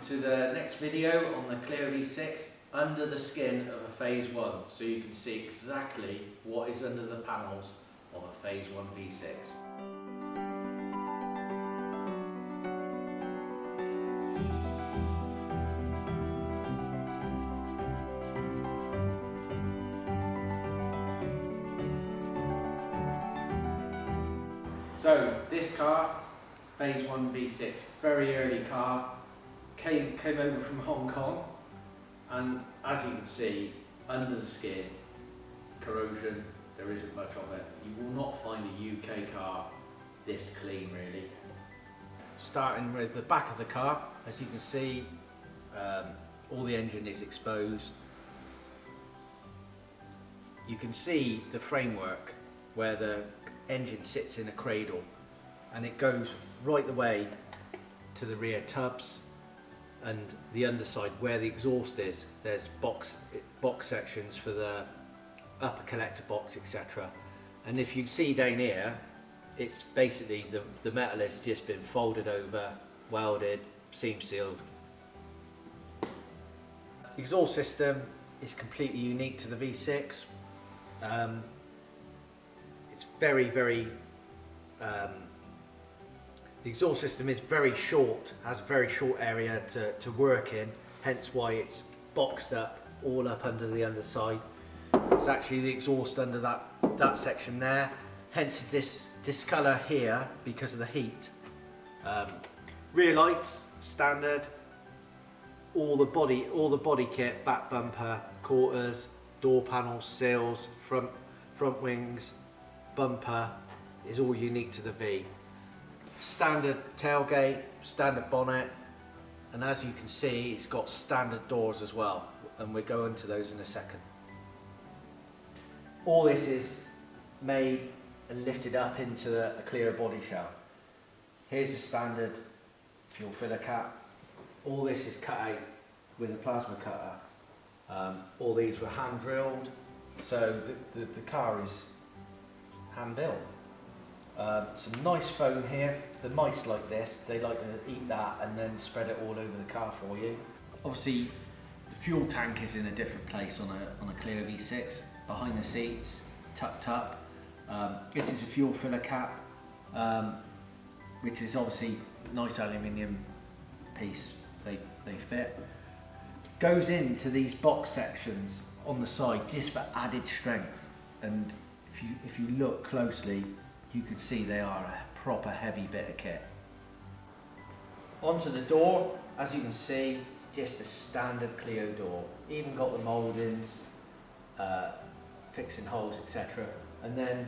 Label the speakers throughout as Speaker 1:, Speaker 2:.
Speaker 1: to the next video on the Clio V6 under the skin of a Phase 1, so you can see exactly what is under the panels of a Phase 1 V6. So this car, Phase 1 V6, very early car, came over from Hong Kong, and as you can see, under the skin, corrosion, there isn't much of it. You will not find a UK car this clean really. Starting with the back of the car, as you can see, all the engine is exposed. You can see the framework where the engine sits in a cradle, and it goes right the way to the rear tubs and the underside where the exhaust is. There's box sections for the upper collector box, etc. And if you see down here, it's basically the metal has just been folded over, welded, seam sealed. The exhaust system is completely unique to the V6. It's very the exhaust system is very short, has a very short area to work in, hence why it's boxed up all up under the underside. It's actually the exhaust under that section there, hence this discolour here because of the heat. Rear lights standard, all the body kit, back bumper, quarters, door panels, sills, front wings, bumper is all unique to the V. Standard tailgate, standard bonnet, and as you can see, it's got standard doors as well, and we'll go into those in a second. All this is made and lifted up into a Clio body shell. Here's the standard fuel filler cap. All this is cut out with a plasma cutter. All these were hand drilled, so the car is hand built. Some nice foam here. The mice like this, they like to eat that and then spread it all over the car for you. Obviously the fuel tank is in a different place on a Clio V6, behind the seats, tucked up. This is a fuel filler cap, which is obviously nice aluminium piece, they fit. Goes into these box sections on the side just for added strength, and if you look closely, you can see they are a proper heavy bit of kit. Onto the door, as you can see, it's just a standard Clio door. Even got the mouldings, fixing holes, etc. And then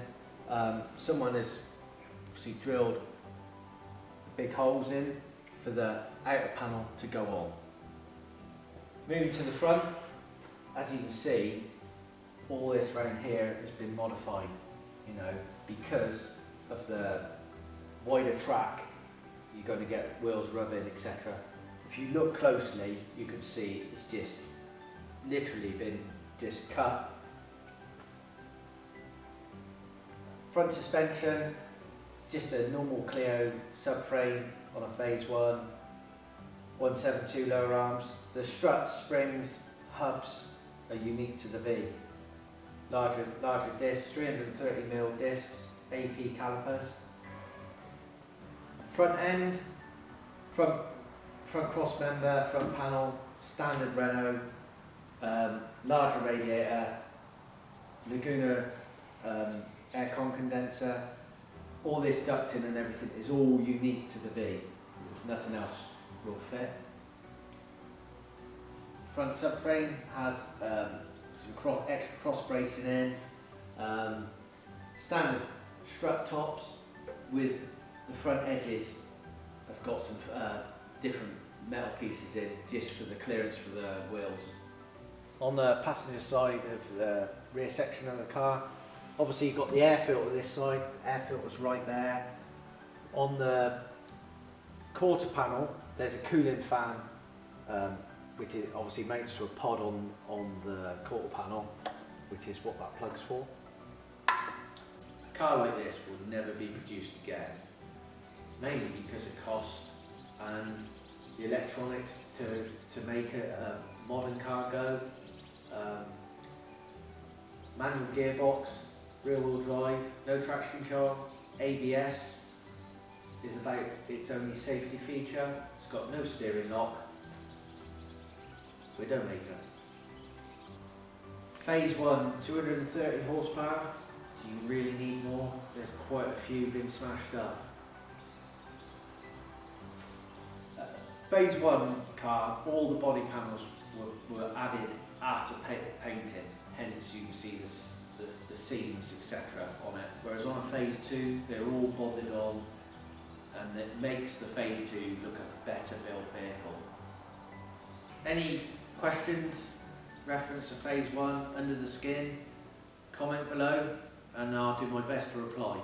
Speaker 1: someone has obviously drilled big holes in for the outer panel to go on. Moving to the front, as you can see, all this around here has been modified, because of the wider track. You're going to get wheels rubbing, etc. If you look closely, you can see it's just literally been just cut. Front suspension, it's just a normal Clio subframe on a Phase 1, 172 lower arms. The struts, springs, hubs are unique to the V. Larger discs, 330mm discs, AP calipers. Front end, front cross member, front panel, standard Renault, larger radiator, Laguna aircon condenser. All this ducting and everything is all unique to the V. Nothing else will fit. Front subframe has some extra cross bracing in, standard strut tops with the front edges have got some different metal pieces in just for the clearance for the wheels. On the passenger side of the rear section of the car, obviously you've got the air filter this side, air filter's right there. On the quarter panel there's a cooling fan, which is obviously mounts to a pod on the quarter panel, which is what that plug's for. A car like this will never be produced again, mainly because of cost and the electronics to make a modern car go. Manual gearbox, rear wheel drive, no traction control, ABS is about its only safety feature. It's got no steering lock. Widowmaker. Phase 1, 230 horsepower. Do you really need more? There's quite a few been smashed up. Phase 1 car, all the body panels were added after painting, hence you can see the seams etc. on it. Whereas on a Phase 2, they're all bothered on, and it makes the Phase 2 look a better built vehicle. Any questions, reference to Phase 1, under the skin, comment below and I'll do my best to reply.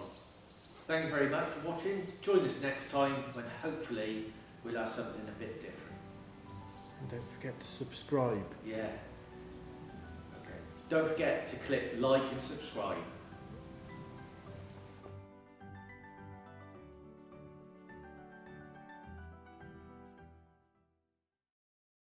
Speaker 1: Thank you very much for watching. Join us next time when hopefully we'll have something a bit different.
Speaker 2: And don't forget to subscribe.
Speaker 1: Yeah. Okay. Don't forget to click like and subscribe.